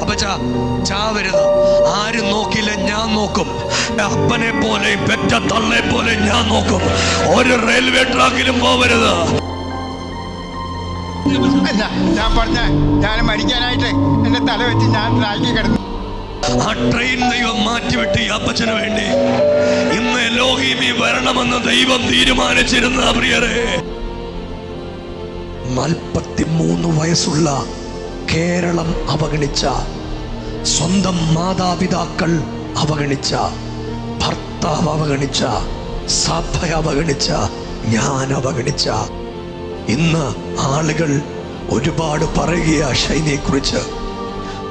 അപ്പച്ച ചാവരുത്, ആരും നോക്കില്ല, ഞാൻ നോക്കും. അപ്പനെ പോലെ പെറ്റ തള്ളെ പോലെ ഞാൻ നോക്കും. ഒരു റെയിൽവേ ട്രാക്കിലും പോവരുത്. ഞാൻ പറഞ്ഞ ഞാൻ മരിക്കാനായിട്ട് എന്റെ തല വെച്ച് ഞാൻ ട്രാക്കിൽ കിടന്നു. ആ ട്രെയിൻ ദൈവം മാറ്റിവിട്ട് ഈ അപ്പച്ചന് വേണ്ടി ഇന്ന് എലോഹീമി വരണമെന്ന് ദൈവം തീരുമാനിച്ചിരുന്ന പ്രിയരെ, 43 വയസ്സുള്ള കേരളം അവഗണിച്ച, സ്വന്തം മാതാപിതാക്കൾ അവഗണിച്ച, ഭർത്താവ് അവഗണിച്ച, സഭ അവഗണിച്ച, ഞാൻ അവഗണിച്ച, ഇന്ന് ആളുകൾ ഒരുപാട് പറയുക ഷൈനിയെ കുറിച്ച്.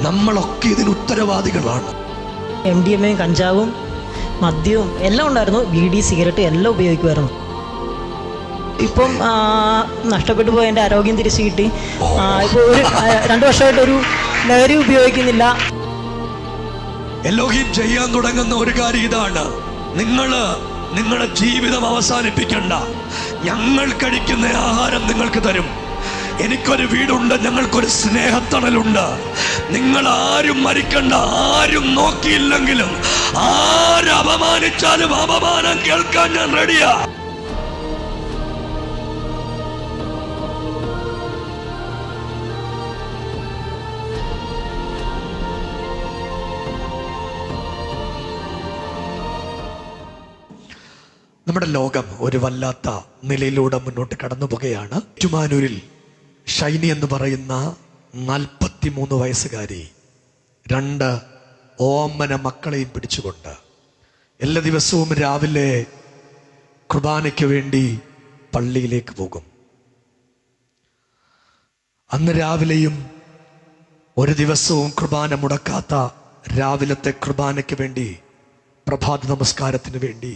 നമ്മളൊക്കെ ഇതിന് ഉത്തരവാദികളാണ്. MDMA കഞ്ചാവും മദ്യവും എല്ലാം ഉണ്ടായിരുന്നു. ബീഡി സിഗരറ്റ് എല്ലാം ഉപയോഗിക്കുമായിരുന്നു. ഇപ്പം നഷ്ടപ്പെട്ടു പോയ എൻ്റെ ആരോഗ്യം തിരിച്ചു കിട്ടി. ഇപ്പോൾ ഒരു 2 വർഷമായിട്ടൊരു ലഹരി ഉപയോഗിക്കുന്നില്ല. എലോഹീം ചെയ്യാൻ തുടങ്ങുന്ന ഒരു കാര്യം ഇതാണ്: നിങ്ങളുടെ ജീവിതം അവസാനിപ്പിക്കണ്ട. ഞങ്ങൾ കഴിക്കുന്ന ആഹാരം നിങ്ങൾക്ക് തരും. എനിക്കൊരു വീടുണ്ട്, ഞങ്ങൾക്കൊരു സ്നേഹത്തണലുണ്ട്. നിങ്ങൾ ആരും മരിക്കണ്ട. ആരും നോക്കിയില്ലെങ്കിലും, ആര് അപമാനിച്ചാലും അപമാനം കേൾക്കാൻ ഞാൻ റെഡിയാ. നമ്മുടെ ലോകം ഒരു വല്ലാത്ത നിലയിലൂടെ മുന്നോട്ട് കടന്നു പോകുകയാണ്. ഏറ്റുമാനൂരിൽ ഷൈനി എന്ന് പറയുന്ന 43 വയസ്സുകാരി 2 ഓമന മക്കളെയും പിടിച്ചുകൊണ്ട് എല്ലാ ദിവസവും രാവിലെ കുർബാനയ്ക്ക് വേണ്ടി പള്ളിയിലേക്ക് പോകും. അന്ന് രാവിലെയും ഒരു ദിവസവും കുർബാന മുടക്കാത്ത രാവിലത്തെ കുർബാനയ്ക്ക് വേണ്ടി, പ്രഭാത നമസ്കാരത്തിന് വേണ്ടി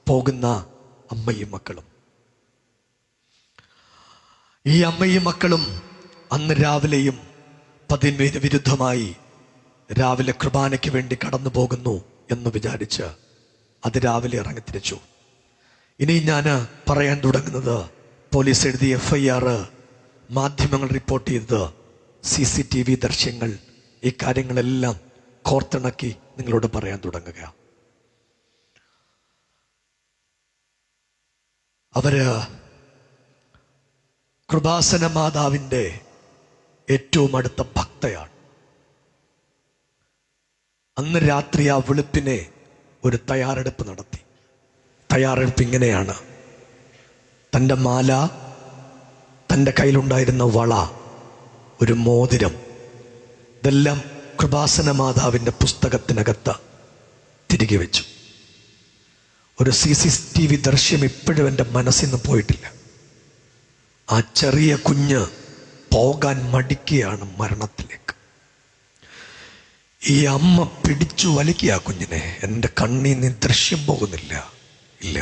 പോകുന്ന അമ്മയും മക്കളും. ഈ അമ്മയും മക്കളും അന്ന് രാവിലെയും പതിവിന് വിരുദ്ധമായി രാവിലെ കുർബാനയ്ക്ക് വേണ്ടി കടന്നു പോകുന്നു എന്ന് വിചാരിച്ച് അതിരാവിലെ ഇറങ്ങിത്തിരിച്ചു. ഇനി ഞാൻ പറയാൻ തുടങ്ങുന്നത് പോലീസ് എഴുതിയ FIR, മാധ്യമങ്ങൾ റിപ്പോർട്ട് ചെയ്തത്, CCTV ദൃശ്യങ്ങൾ, ഈ കാര്യങ്ങളെല്ലാം കോർത്തിണക്കി നിങ്ങളോട് പറയാൻ തുടങ്ങുക. അവര് കൃപാസന മാതാവിൻ്റെ ഏറ്റവും അടുത്ത ഭക്തയാണ്. അന്ന് രാത്രി ആ വെളുപ്പിനെ ഒരു തയ്യാറെടുപ്പ് നടത്തി. തയ്യാറെടുപ്പ് ഇങ്ങനെയാണ്: തൻ്റെ മാല, തൻ്റെ കയ്യിലുണ്ടായിരുന്ന വള, ഒരു മോതിരം, ഇതെല്ലാം കൃപാസന മാതാവിൻ്റെ പുസ്തകത്തിനകത്ത് തിരികെ വെച്ചു. ഒരു CCTV ദൃശ്യം ഇപ്പോഴും എൻ്റെ മനസ്സിൽ നിന്ന് പോയിട്ടില്ല. ആ ചെറിയ കുഞ്ഞ് പോകാൻ മടിക്കുകയാണ് മരണത്തിലേക്ക്. ഈ അമ്മ പിടിച്ചു വലിക്കുക കുഞ്ഞിനെ. എൻ്റെ കണ്ണിൽ നിന്ന് ദൃശ്യം പോകുന്നില്ല. ഇല്ല,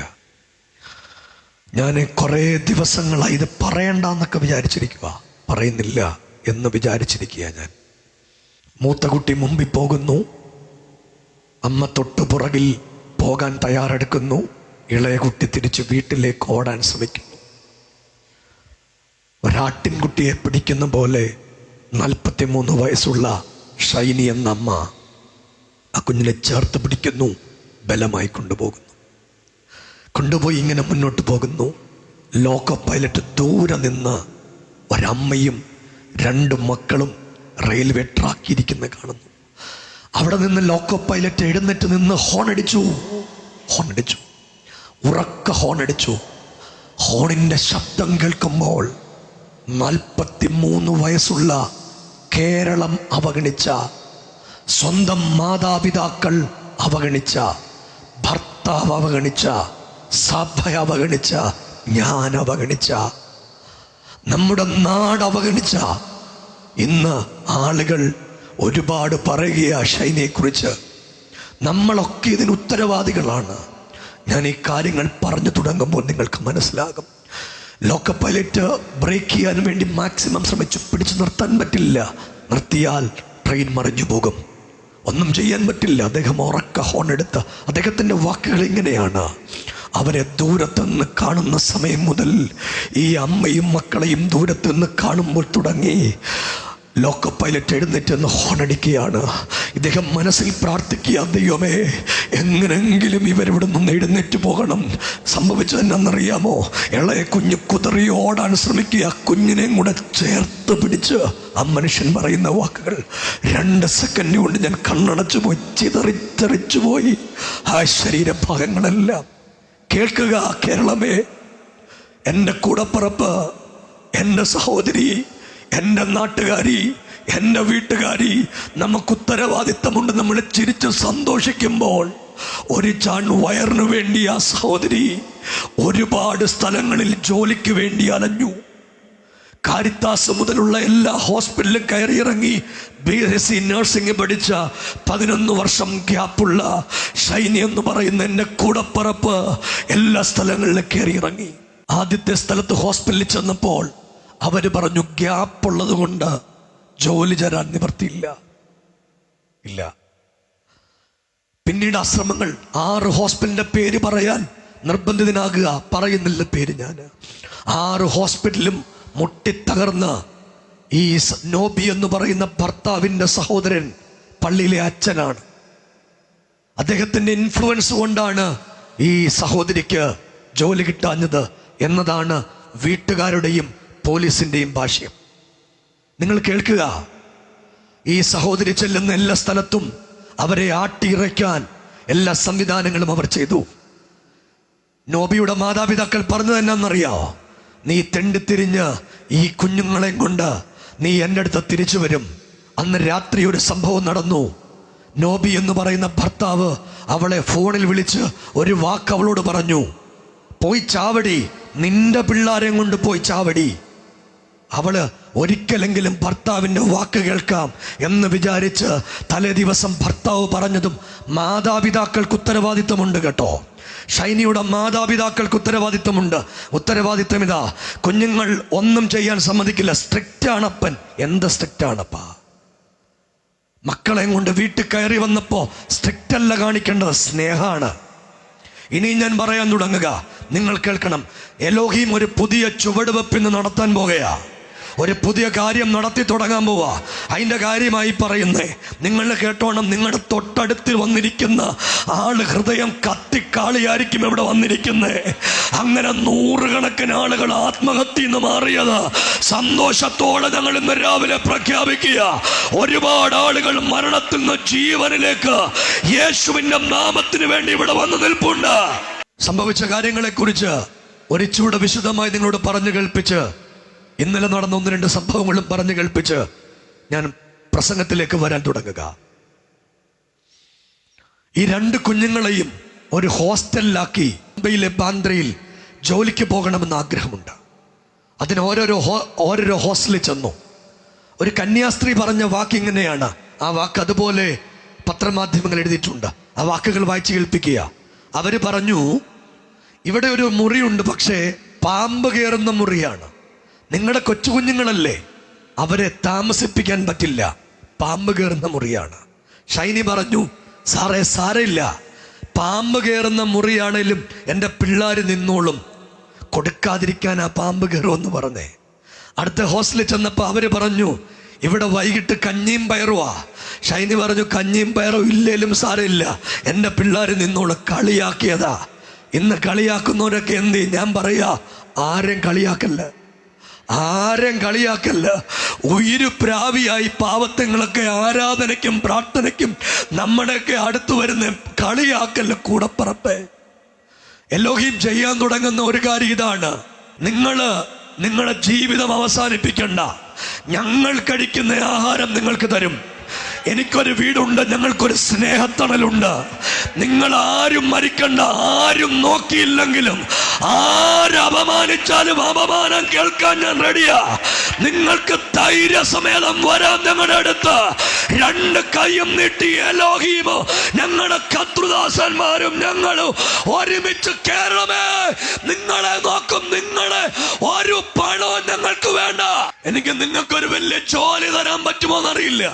ഞാൻ കുറേ ദിവസങ്ങളായി ഇത് പറയണ്ടെന്നൊക്കെ വിചാരിച്ചിരിക്കുക, പറയുന്നില്ല എന്ന് വിചാരിച്ചിരിക്കുക ഞാൻ. മൂത്ത കുട്ടി മുമ്പിൽ പോകുന്നു, അമ്മ തൊട്ടു പുറകിൽ പോകാൻ തയ്യാറെടുക്കുന്നു. ഇളയ കുട്ടി തിരിച്ച് വീട്ടിലേക്ക് ഓടാൻ ശ്രമിക്കുന്നു. ഒരാട്ടിൻകുട്ടിയെ പിടിക്കുന്ന പോലെ 43 വയസ്സുള്ള ഷൈനി എന്ന അമ്മ ആ കുഞ്ഞിനെ ചേർത്ത് പിടിക്കുന്നു, ബലമായി കൊണ്ടുപോയി ഇങ്ങനെ മുന്നോട്ട് പോകുന്നു. ലോക്കോ പൈലറ്റ് ദൂരെ നിന്ന് ഒരമ്മയും 2 മക്കളും റെയിൽവേ ട്രാക്കിയിരിക്കുന്ന കാണുന്നു. അവിടെ നിന്ന് ലോക്കോ പൈലറ്റ് എഴുന്നേറ്റ് നിന്ന് ഹോണടിച്ചു. ഉറക്ക ഹോണടിച്ചു. ഹോണിന്റെ ശബ്ദം കേൾക്കുമ്പോൾ 43 വയസ്സുള്ള കേരളം അവഗണിച്ച, സ്വന്തം മാതാപിതാക്കൾ അവഗണിച്ച, ഭർത്താവ് അവഗണിച്ച, സഭ അവഗണിച്ച, ഞാൻ അവഗണിച്ച, നമ്മുടെ നാട് അവഗണിച്ച, ഇന്ന് ആളുകൾ ഒരുപാട് പറയുക ഷൈനിയെ കുറിച്ച്. നമ്മളൊക്കെ ഇതിന് ഉത്തരവാദികളാണ്. ഞാൻ ഈ കാര്യങ്ങൾ പറഞ്ഞു തുടങ്ങുമ്പോൾ നിങ്ങൾക്ക് മനസ്സിലാകും. ലോക്കോ പൈലറ്റ് ബ്രേക്ക് ചെയ്യാൻ വേണ്ടി മാക്സിമം ശ്രമിച്ചു. പിടിച്ചു നിർത്താൻ പറ്റില്ല. നിർത്തിയാൽ ട്രെയിൻ മറിഞ്ഞു പോകും. ഒന്നും ചെയ്യാൻ പറ്റില്ല. അദ്ദേഹം ഉറക്ക ഹോണെടുത്ത്, അദ്ദേഹത്തിൻ്റെ വാക്കുകൾ ഇങ്ങനെയാണ്: അവരെ ദൂരത്തുനിന്ന് കാണുന്ന സമയം മുതൽ ഈ അമ്മയും മക്കളെയും ദൂരത്തുനിന്ന് കാണുമ്പോൾ തുടങ്ങി ലോക്കോ പൈലറ്റ് എഴുന്നേറ്റെന്ന് ഹോണടിക്കുകയാണ്. ഇദ്ദേഹം മനസ്സിൽ പ്രാർത്ഥിക്കുക, ദൈവമേ എങ്ങനെങ്കിലും ഇവരിവിടെ നിന്ന് എഴുന്നേറ്റ് പോകണം. സംഭവിച്ചത് എന്നാണെന്നറിയാമോ? ഇളയ കുഞ്ഞ് കുതറി ഓടാൻ ശ്രമിക്കുക. കുഞ്ഞിനെയും കൂടെ ചേർത്ത് പിടിച്ച് ആ മനുഷ്യൻ പറയുന്ന വാക്കുകൾ, 2 സെക്കൻഡ് കൊണ്ട് ഞാൻ കണ്ണടച്ചു പോയി, ചിതറിച്ചെറിച്ചു പോയി ആ ശരീരഭാഗങ്ങളെല്ലാം. കേൾക്കുക കേരളമേ, എൻ്റെ കൂടപ്പറപ്പ്, എൻ്റെ സഹോദരി, എൻ്റെ നാട്ടുകാരി, എൻ്റെ വീട്ടുകാരി, നമുക്ക് ഉത്തരവാദിത്തമുണ്ട്. നമ്മൾ ചിരിച്ച് സന്തോഷിക്കുമ്പോൾ ഒരു ചാൺ വയറിനു വേണ്ടി ആ സഹോദരി ഒരുപാട് സ്ഥലങ്ങളിൽ ജോലിക്ക് വേണ്ടി അലഞ്ഞു. കാരിത്താസ് മുതലുള്ള എല്ലാ ഹോസ്പിറ്റലിലും കയറിയിറങ്ങി BSc നഴ്സിംഗ് പഠിച്ച 11 വർഷം ഗ്യാപ്പുള്ള ഷൈനി എന്ന് പറയുന്ന എൻ്റെ കൂടപ്പറപ്പ് എല്ലാ സ്ഥലങ്ങളിലും കയറിയിറങ്ങി. ആദ്യത്തെ സ്ഥലത്ത് ഹോസ്പിറ്റലിൽ ചെന്നപ്പോൾ അവര് പറഞ്ഞു, ഗ്യാപ്പുള്ളത് കൊണ്ട് ജോലി ചേരാൻ നിവർത്തിയില്ല. ഇല്ല. പിന്നീട് ആശ്രമങ്ങൾ, 6 ഹോസ്പിറ്റലിന്റെ പേര് പറയാൻ നിർബന്ധിതനാകുക. പറയുന്നില്ല പേര് ഞാൻ. 6 ഹോസ്പിറ്റലും മുട്ടിത്തകർന്ന ഈ നോബി എന്ന് പറയുന്ന ഭർത്താവിൻ്റെ സഹോദരൻ പള്ളിയിലെ അച്ഛനാണ്. അദ്ദേഹത്തിൻ്റെ ഇൻഫ്ലുവൻസ് കൊണ്ടാണ് ഈ സഹോദരിക്ക് ജോലി കിട്ടാഞ്ഞത് എന്നതാണ് വീട്ടുകാരുടെയും പോലീസിൻ്റെയും ഭാഷ്യം. നിങ്ങൾ കേൾക്കുക. ഈ സഹോദരി ചെല്ലുന്ന എല്ലാ സ്ഥലത്തും അവരെ ആട്ടിയിറക്കാൻ എല്ലാ സംവിധാനങ്ങളും അവർ ചെയ്തു. നോബിയുടെ മാതാപിതാക്കൾ പറഞ്ഞത് എന്നാന്നറിയാമോ? നീ തെണ്ടിത്തിരിഞ്ഞ് ഈ കുഞ്ഞുങ്ങളെയും കൊണ്ട് നീ എൻ്റെ അടുത്ത് തിരിച്ചു വരും. അന്ന് രാത്രി ഒരു സംഭവം നടന്നു. നോബി എന്ന് പറയുന്ന ഭർത്താവ് അവളെ ഫോണിൽ വിളിച്ച് ഒരു വാക്ക് അവളോട് പറഞ്ഞു, പോയി ചാവടി, നിന്റെ പിള്ളാരെയും കൊണ്ട് പോയി ചാവടി. അവള് ഒരിക്കലെങ്കിലും ഭർത്താവിൻ്റെ വാക്ക് കേൾക്കാം എന്ന് വിചാരിച്ച് തലേ ദിവസം ഭർത്താവ് പറഞ്ഞതും മാതാപിതാക്കൾക്ക് ഉത്തരവാദിത്വമുണ്ട് കേട്ടോ. ഷൈനിയുടെ മാതാപിതാക്കൾക്ക് ഉത്തരവാദിത്വമുണ്ട്. ഉത്തരവാദിത്വം ഇതാ, കുഞ്ഞുങ്ങൾ ഒന്നും ചെയ്യാൻ സമ്മതിക്കില്ല. സ്ട്രിക്റ്റ് ആണപ്പൻ. എന്ത് സ്ട്രിക്റ്റ് ആണപ്പാ? മക്കളെ കൊണ്ട് വീട്ടിൽ കയറി വന്നപ്പോ സ്ട്രിക്റ്റ് അല്ല കാണിക്കേണ്ടത്, സ്നേഹമാണ്. ഇനി ഞാൻ പറയാൻ തുടങ്ങുക, നിങ്ങൾ കേൾക്കണം. എലോഹീം ഒരു പുതിയ ചുവടുവെപ്പിന് നടത്താൻ പോകുകയാ. ഒരു പുതിയ കാര്യം നടത്തി തുടങ്ങാൻ പോവാ. അതിൻ്റെ കാര്യമായി പറയുന്നേ, നിങ്ങൾ കേട്ടോണം. നിങ്ങളുടെ തൊട്ടടുത്തിൽ വന്നിരിക്കുന്ന ആള് ഹൃദയം കത്തിക്കാളിയായിരിക്കും ഇവിടെ വന്നിരിക്കുന്നേ. അങ്ങനെ 100 കണക്കിന് ആളുകൾ ആത്മഹത്യന്ന് മാറിയത് സന്തോഷത്തോടെ ഞങ്ങൾ ഇന്ന് രാവിലെ പ്രഖ്യാപിക്കുക. ഒരുപാട് ആളുകൾ മരണത്തിൽ നിന്ന് ജീവനിലേക്ക് യേശുവിൻ്റെ നാമത്തിന് വേണ്ടി ഇവിടെ വന്നു നിൽപ്പുണ്ട്. സംഭവിച്ച കാര്യങ്ങളെ കുറിച്ച് ഒരിച്ചൂടെ വിശദമായി നിങ്ങളോട് പറഞ്ഞു കേൾപ്പിച്ച്, ഇന്നലെ നടന്ന 1-2 സംഭവങ്ങളും പറഞ്ഞു കേൾപ്പിച്ച് ഞാൻ പ്രസംഗത്തിലേക്ക് വരാൻ തുടങ്ങുക. ഈ 2 കുഞ്ഞുങ്ങളെയും ഒരു ഹോസ്റ്റലിലാക്കി മുംബൈയിലെ ബാന്ദ്രയിൽ ജോലിക്ക് പോകണമെന്ന് ആഗ്രഹമുണ്ട്. അതിന് ഓരോരോ ഹോസ്റ്റലിൽ ചെന്നു. ഒരു കന്യാസ്ത്രീ പറഞ്ഞ വാക്ക് ഇങ്ങനെയാണ്. ആ വാക്ക് അതുപോലെ പത്രമാധ്യമങ്ങൾ എഴുതിയിട്ടുണ്ട്. ആ വാക്കുകൾ വായിച്ചു കേൾപ്പിക്കുക. അവര് പറഞ്ഞു, ഇവിടെ ഒരു മുറിയുണ്ട്, പക്ഷേ പാമ്പ് കയറുന്ന മുറിയാണ്. നിങ്ങളുടെ കൊച്ചു കുഞ്ഞുങ്ങളല്ലേ, അവരെ താമസിപ്പിക്കാൻ പറ്റില്ല, പാമ്പ് കയറുന്ന മുറിയാണ്. ഷൈനി പറഞ്ഞു, സാറേ സാരമില്ല, പാമ്പ് കയറുന്ന മുറിയാണേലും എൻ്റെ പിള്ളേർ നിന്നോളും, കൊടുക്കാതിരിക്കാൻ ആ പാമ്പ് കയറുമെന്ന് പറഞ്ഞേ. അടുത്ത ഹോസ്റ്റലിൽ ചെന്നപ്പോൾ അവര് പറഞ്ഞു, ഇവിടെ വൈകിട്ട് കഞ്ഞിയും പയറുവാ. ഷൈനി പറഞ്ഞു, കഞ്ഞിയും പയറും ഇല്ലേലും സാരമില്ല, എൻ്റെ പിള്ളേർ നിന്നോളും. കളിയാക്കിയതാ. ഇന്ന് കളിയാക്കുന്നവരൊക്കെ എന്ത്? ഞാൻ പറയാ, ആരെയും കളിയാക്കല്ല, ആരും കളിയാക്കല്ല. ഉയിരുപ്രാവിയായി പാവത്തങ്ങളൊക്കെ ആരാധനയ്ക്കും പ്രാർത്ഥനയ്ക്കും നമ്മുടെയൊക്കെ അടുത്ത് വരുന്ന കളിയാക്കല്ല കൂടപ്പറപ്പേ. എലോഹീം ചെയ്യാൻ തുടങ്ങുന്ന ഒരു കാര്യം ഇതാണ്. നിങ്ങളുടെ ജീവിതം അവസാനിപ്പിക്കണ്ട. ഞങ്ങൾ കഴിക്കുന്ന ആഹാരം നിങ്ങൾക്ക് തരും. എനിക്കൊരു വീടുണ്ട്, ഞങ്ങൾക്കൊരു സ്നേഹത്തണലുണ്ട്. നിങ്ങൾ ആരും മരിക്കണ്ട. ആരും നോക്കിയില്ലെങ്കിലും ആരപമാനിച്ചാലും അപമാനം കേൾക്കാൻ ഞാൻ റെഡിയാ. നിങ്ങൾക്ക് ധൈര്യസമേതം വരാം ഞങ്ങളുടെ അടുത്ത്. 2 കൈയും നീട്ടി എലോഹീമോ ഞങ്ങളുടെ കർത്തൃദാസന്മാരും ഞങ്ങളും ഒരുമിച്ച് കേരളമേ നിങ്ങളെ നോക്കും. നിങ്ങളെ ഒരു പണവും ഞങ്ങൾക്ക് വേണ്ട. എനിക്ക് നിങ്ങൾക്കൊരു വലിയ ജോലി തരാൻ പറ്റുമോ എന്നറിയില്ല,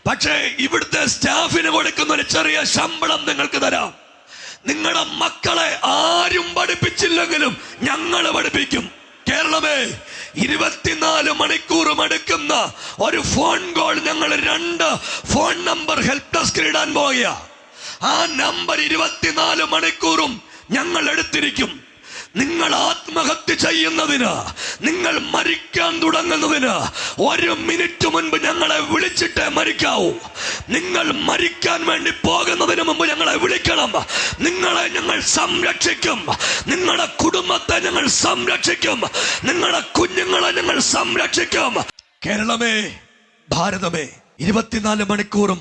പക്ഷേ ഇവിടുത്തെ സ്റ്റാഫിന് കൊടുക്കുന്ന ഒരു ചെറിയ ശമ്പളം നിങ്ങൾക്ക് തരാം. നിങ്ങളുടെ മക്കളെ ആരും പഠിപ്പിച്ചില്ലെങ്കിലും ഞങ്ങൾ പഠിപ്പിക്കും. കേരളമേ, 24 മണിക്കൂറും എടുക്കുന്ന ഒരു ഫോൺ കോൾ ഞങ്ങൾ 2 ഫോൺ നമ്പർ ഹെൽപ്പ് ഡെസ്കിൽ ഇടാൻ പോകുക. ആ നമ്പർ 24 മണിക്കൂറും ഞങ്ങൾ എടുത്തിരിക്കും. നിങ്ങൾ ആത്മഹത്യ ചെയ്യുന്നതിന്, നിങ്ങൾ മരിക്കാൻ തുടങ്ങുന്നതിന് 1 മിനിറ്റ് മുൻപ് ഞങ്ങളെ വിളിച്ചിട്ടേ മരിക്കാവൂ. നിങ്ങൾ മരിക്കാൻ വേണ്ടി പോകുന്നതിന് മുമ്പ് ഞങ്ങളെ വിളിക്കണം. നിങ്ങളെ ഞങ്ങൾ സംരക്ഷിക്കും. നിങ്ങളുടെ കുടുംബത്തെ ഞങ്ങൾ സംരക്ഷിക്കും. നിങ്ങളുടെ കുഞ്ഞുങ്ങളെ ഞങ്ങൾ സംരക്ഷിക്കും. കേരളമേ, ഭാരതമേ, 24 മണിക്കൂറും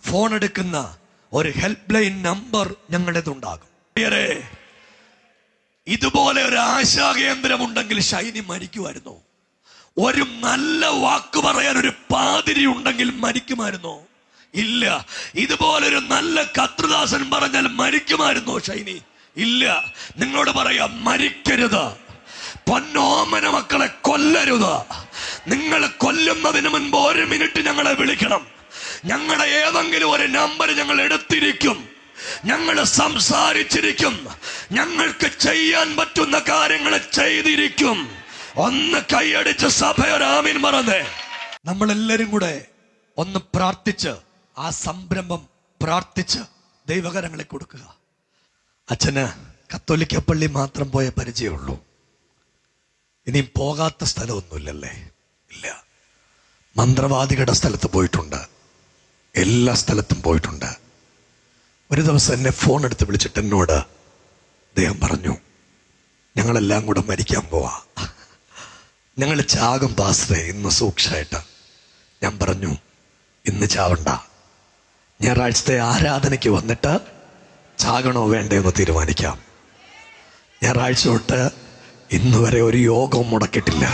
ഫോൺ എടുക്കുന്ന ഒരു ഹെൽപ്പ് ലൈൻ നമ്പർ ഞങ്ങളുടേതുണ്ടാകും. ഇതുപോലെ ഒരു ആശാകേന്ദ്രമുണ്ടെങ്കിൽ ഷൈനി മരിക്കുമായിരുന്നോ? ഒരു നല്ല വാക്ക് പറയാൻ ഒരു പാതിരി ഉണ്ടെങ്കിൽ മരിക്കുമായിരുന്നോ? ഇല്ല. ഇതുപോലൊരു നല്ല കർത്തൃദാസൻ പറഞ്ഞാൽ മരിക്കുമായിരുന്നോ ഷൈനി? ഇല്ല. നിങ്ങളോട് പറയാം, മരിക്കരുത്. പൊന്നോമന മക്കളെ കൊല്ലരുത്. നിങ്ങൾ കൊല്ലുന്നതിന് മുൻപ് 1 മിനിറ്റ് ഞങ്ങളെ വിളിക്കണം. ഞങ്ങളുടെ ഏതെങ്കിലും ഒരു നമ്പർ ഞങ്ങൾ എടുത്തിരിക്കും. ഞങ്ങൾ സംസാരിച്ചിരിക്കും. ഞങ്ങൾക്ക് ചെയ്യാൻ പറ്റുന്ന കാര്യങ്ങൾ ചെയ്തിരിക്കും. ഒന്ന് കൈയടിച്ച് സഭയൊരാമീൻ പറഞ്ഞേ. നമ്മളെല്ലാരും കൂടെ ഒന്ന് പ്രാർത്ഥിച്ച് ആ സംരംഭം പ്രാർത്ഥിച്ച് ദൈവകരങ്ങളെ കൊടുക്കുക. അച്ഛന് കത്തോലിക്ക പള്ളി മാത്രം പോയ പരിചയമുള്ളൂ. ഇനിയും പോകാത്ത സ്ഥലമൊന്നുമില്ലല്ലേ? ഇല്ല. മന്ത്രവാദികളുടെ സ്ഥലത്ത് പോയിട്ടുണ്ട്. എല്ലാ സ്ഥലത്തും പോയിട്ടുണ്ട്. ഒരു ദിവസം എന്നെ ഫോൺ എടുത്ത് വിളിച്ചിട്ട് എന്നോട് അദ്ദേഹം പറഞ്ഞു, ഞങ്ങളെല്ലാം കൂടെ മരിക്കാൻ പോവാ, ഞങ്ങൾ ചാകും പാസ്റ്ററെ ഇന്ന് സൂക്ഷ്മമായിട്ട്. ഞാൻ പറഞ്ഞു, ഇന്ന് ചാവണ്ട, ഞായറാഴ്ചത്തെ ആരാധനയ്ക്ക് വന്നിട്ട് ചാകണോ വേണ്ടതെന്ന് തീരുമാനിക്കാം. ഞായറാഴ്ച തൊട്ട് ഇന്ന് വരെ ഒരു യോഗവും മുടക്കിയിട്ടില്ല.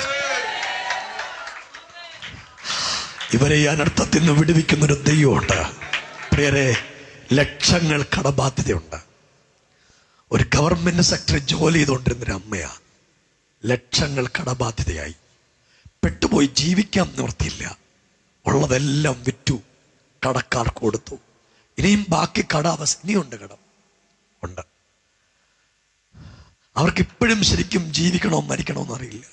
ഇവരെ ഈ അനർത്ഥത്തിൽ നിന്ന് വിടുവിക്കുന്നൊരു ദൈവമുണ്ട്. പ്രിയരെ, ലക്ഷങ്ങൾ കടബാധ്യതയുണ്ട്. ഒരു ഗവൺമെന്റ് സെക്ടറിൽ ജോലി ചെയ്തുകൊണ്ടിരുന്നൊരു അമ്മയാ. ലക്ഷങ്ങൾ കടബാധ്യതയായി പെട്ടുപോയി. ജീവിക്കാൻ നിവർത്തിയില്ല. ഉള്ളതെല്ലാം വിറ്റു, കടക്കാർക്ക് കൊടുത്തു. ഇനിയും ബാക്കി ഇനിയുണ്ട്, കടം ഉണ്ട്. അവർക്ക് ഇപ്പോഴും ശരിക്കും ജീവിക്കണോ മരിക്കണോ എന്നറിയില്ല.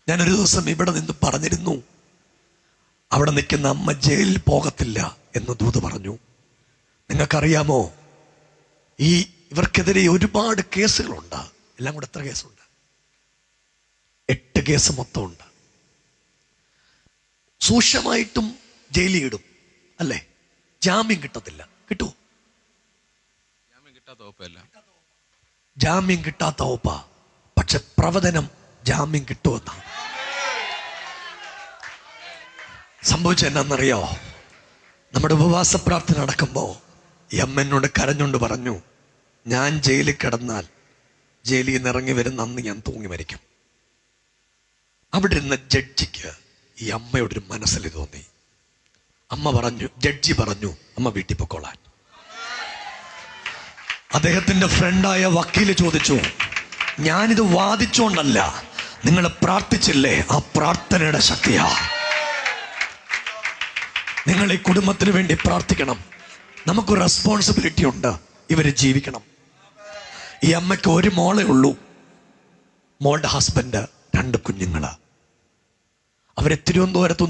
ഞാനൊരു ദിവസം ഇവിടെ നിന്ന് പറഞ്ഞിരുന്നു, അവിടെ നിൽക്കുന്ന അമ്മ ജയിലിൽ പോകത്തില്ല എന്ന് ദൂത് പറഞ്ഞു. നിങ്ങൾക്കറിയാമോ, ഇവർക്കെതിരെ ഒരുപാട് കേസുകളുണ്ട്. എല്ലാം കൂടെ എത്ര കേസുണ്ട്? 8 കേസ് മൊത്തമുണ്ട്. സൂക്ഷ്മമായിട്ടും ജയിലിൽ ഇടും അല്ലേ? ജാമ്യം കിട്ടത്തില്ല. കിട്ടുമോ? ജാമ്യം കിട്ടാത്ത ഓപ്പ. പക്ഷെ പ്രവചനം ജാമ്യം കിട്ടുമെന്നാണ് സംഭവിച്ചത്. എന്നാന്നറിയോ? നമ്മുടെ ഉപവാസ പ്രാർത്ഥന നടക്കുമ്പോ ഈ അമ്മ എന്നോട് കരഞ്ഞുകൊണ്ട് പറഞ്ഞു, ഞാൻ ജയിലിൽ കിടന്നാൽ ജയിലിൽ നിന്ന് ഇറങ്ങി വരുന്ന അന്ന് ഞാൻ തൂങ്ങി മരിക്കും. അവിടെ ഇരുന്ന ജഡ്ജിക്ക് ഈ അമ്മയോടൊരു മനസ്സിൽ തോന്നി. ജഡ്ജി പറഞ്ഞു, അമ്മ വീട്ടിൽ പൊക്കോളാൻ. അദ്ദേഹത്തിന്റെ ഫ്രണ്ടായ വക്കീല് ചോദിച്ചു, ഞാനിത് വാദിച്ചോണ്ടല്ല, നിങ്ങൾ പ്രാർത്ഥിച്ചില്ലേ, ആ പ്രാർത്ഥനയുടെ ശക്തിയാ. നിങ്ങൾ ഈ കുടുംബത്തിന് വേണ്ടി പ്രാർത്ഥിക്കണം. നമുക്കൊരു റെസ്പോൺസിബിലിറ്റി ഉണ്ട്. ഇവര് ജീവിക്കണം. ഈ അമ്മയ്ക്ക് ഒരു മോളേ ഉള്ളൂ. മോളുടെ ഹസ്ബൻഡ്, 2 കുഞ്ഞുങ്ങള്. അവരെ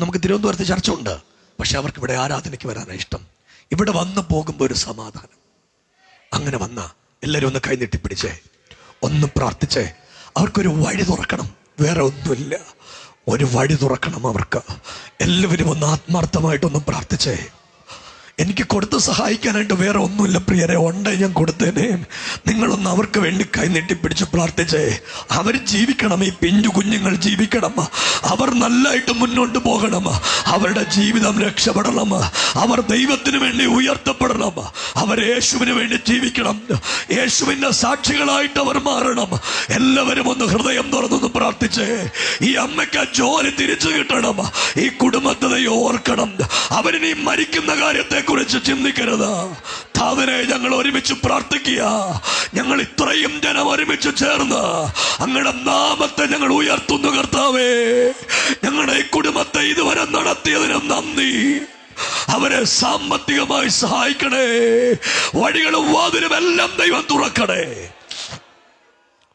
നമുക്ക് തിരുവനന്തപുരത്ത് ചർച്ച ഉണ്ട്. പക്ഷെ അവർക്ക് ഇവിടെ ആരാധനയ്ക്ക് വരാനാണ് ഇഷ്ടം. ഇവിടെ വന്ന് പോകുമ്പോൾ ഒരു സമാധാനം. അങ്ങനെ വന്ന എല്ലാവരും ഒന്ന് കൈനീട്ടിപ്പിടിച്ചേ, ഒന്ന് പ്രാർത്ഥിച്ചേ. അവർക്കൊരു വഴി തുറക്കണം. വേറെ ഒന്നുമില്ല, ഒരു വഴി തുറക്കണം അവർക്ക്. എല്ലാവരും ഒന്ന് ആത്മാർത്ഥമായിട്ടൊന്ന് പ്രാർത്ഥിച്ചേ. എനിക്ക് കൊടുത്ത് സഹായിക്കാനായിട്ട് വേറെ ഒന്നുമില്ല പ്രിയരെ, ഉണ്ടേ ഞാൻ കൊടുത്തേനെ. നിങ്ങളൊന്ന് അവർക്ക് വേണ്ടി കൈനീട്ടിപ്പിടിച്ച് പ്രാർത്ഥിച്ചേ. അവർ ജീവിക്കണം. ഈ പിഞ്ചു കുഞ്ഞുങ്ങൾ ജീവിക്കണം. അവർ നല്ലതായിട്ട് മുന്നോട്ട് പോകണം. അവരുടെ ജീവിതം രക്ഷപ്പെടണം. അവർ ദൈവത്തിന് വേണ്ടി ഉയർത്തപ്പെടണം. അവർ യേശുവിന് വേണ്ടി ജീവിക്കണം. യേശുവിന്റെ സാക്ഷികളായിട്ട് അവർ മാറണം. എല്ലാവരും ഒന്ന് ഹൃദയം തുറന്നൊന്ന് പ്രാർത്ഥിച്ചേ. ഈ അമ്മയ്ക്ക് ജോലി തിരിച്ചു കിട്ടണം. ഈ കുടുംബത്തെ ഓർക്കണം. അവരിനി മരിക്കുന്ന കാര്യത്തെ കുറിച്ച് ചിന്തിക്കരുത്. താതനെ, ഞങ്ങൾ ഒരുമിച്ച് പ്രാർത്ഥിക്കുക. ഞങ്ങൾ ഇത്രയും ജനം ഒരുമിച്ച് ചേർന്ന് അങ്ങയുടെ നാമത്തെ ഞങ്ങൾ ഉയർത്തുന്നു. കർത്താവേ, ഞങ്ങളുടെ ഈ കുടുംബത്തെ ഇതുവരെ നടത്തിയതിനും നന്ദി. അവരെ സാമ്പത്തികമായി സഹായിക്കണേ. വഴികളും വാതിലും എല്ലാം ദൈവം തുറക്കണേ.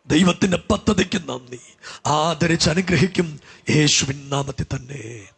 ദൈവത്തിന്റെ പദ്ധതിക്ക് നന്ദി. ആദരിച്ച് അനുഗ്രഹിക്കും യേശുവിൻ നാമത്തിൽ തന്നെ.